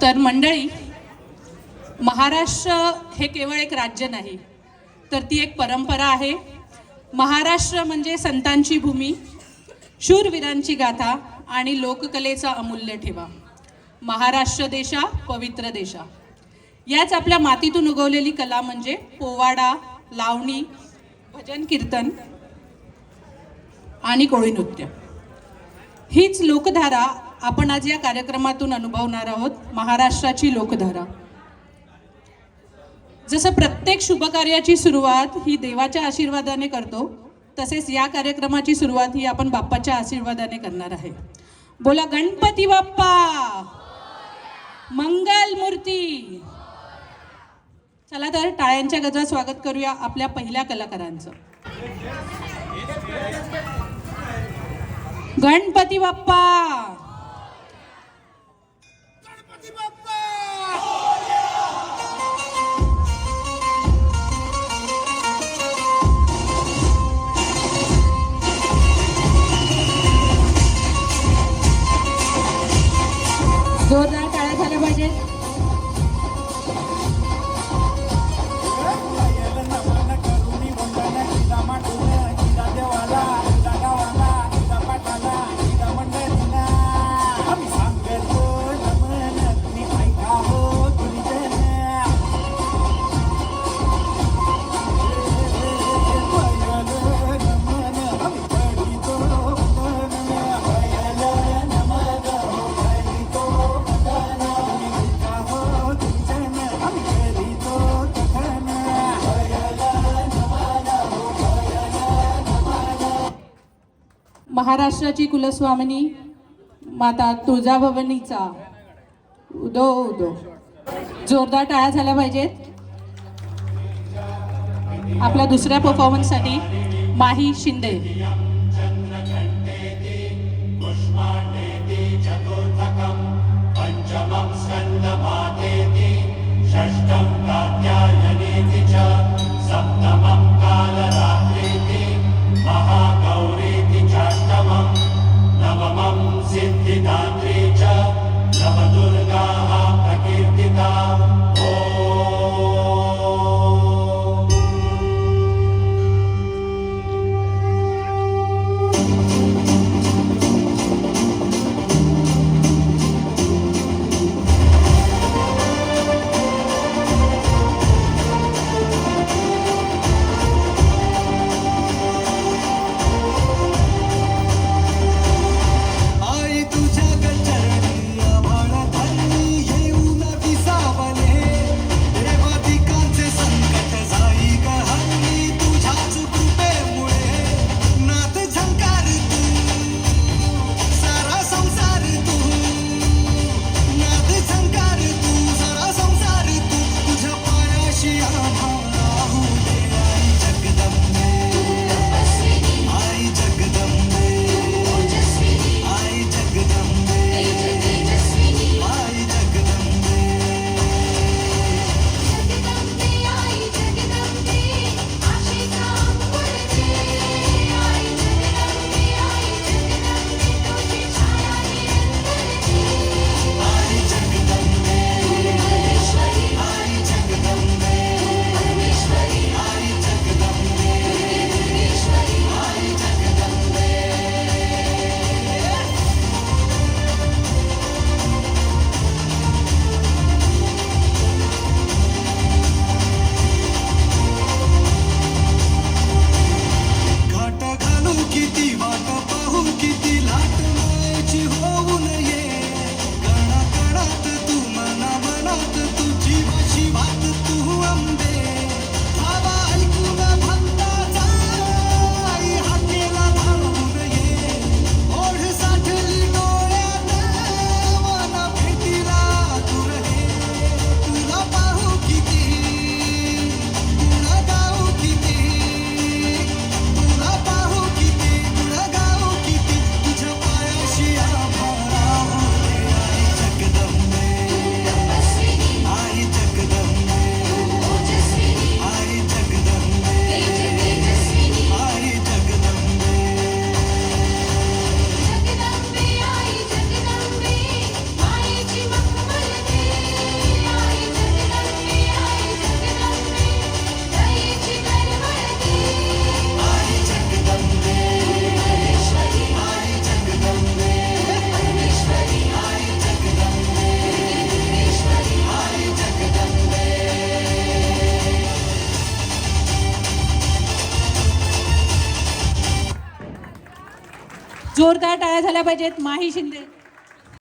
तर मंडळी, महाराष्ट्र हे केवळ एक राज्य नाही, तर ती एक परंपरा आहे. महाराष्ट्र म्हणजे संतांची भूमी, शूरवीरांची गाथा आणि लोककलेचा अमूल्य ठेवा. महाराष्ट्र देशा पवित्र देशा. याच आपल्या मातीतून उगवलेली कला म्हणजे पोवाडा, लावणी, भजन कीर्तन आणि कोळी नृत्य. हीच लोकधारा आपण आज या कार्यक्रमातून अनुभवणार आहोत. महाराष्ट्राची लोकधारा. जसं प्रत्येक शुभकार्याची सुरुवात ही देवाच्या आशीर्वादाने करतो, तसेच या कार्यक्रमाची सुरुवात ही आपण बाप्पाच्या आशीर्वादाने करणार आहे. बोला गणपती बाप्पा, मंगल मूर्ती. चला तर टाळ्यांच्या गजरात स्वागत करूया आपल्या पहिल्या कलाकारांचं. गणपती बाप्पा. जोरदार टाळ्या झाल्या पाहिजेत. महाराष्ट्राची कुलस्वामिनी माता तुळजाभवानीचा उदो उदो. जोरदार टाळ्या झाल्या पाहिजेत. आपल्या दुसऱ्या परफॉर्मन्ससाठी माही शिंदे. आई तुझ्या गचरणी आभाळ धरणी येऊन विसावले. जोरदार टाळ्या झाल्या पाहिजेत. माही शिंदे.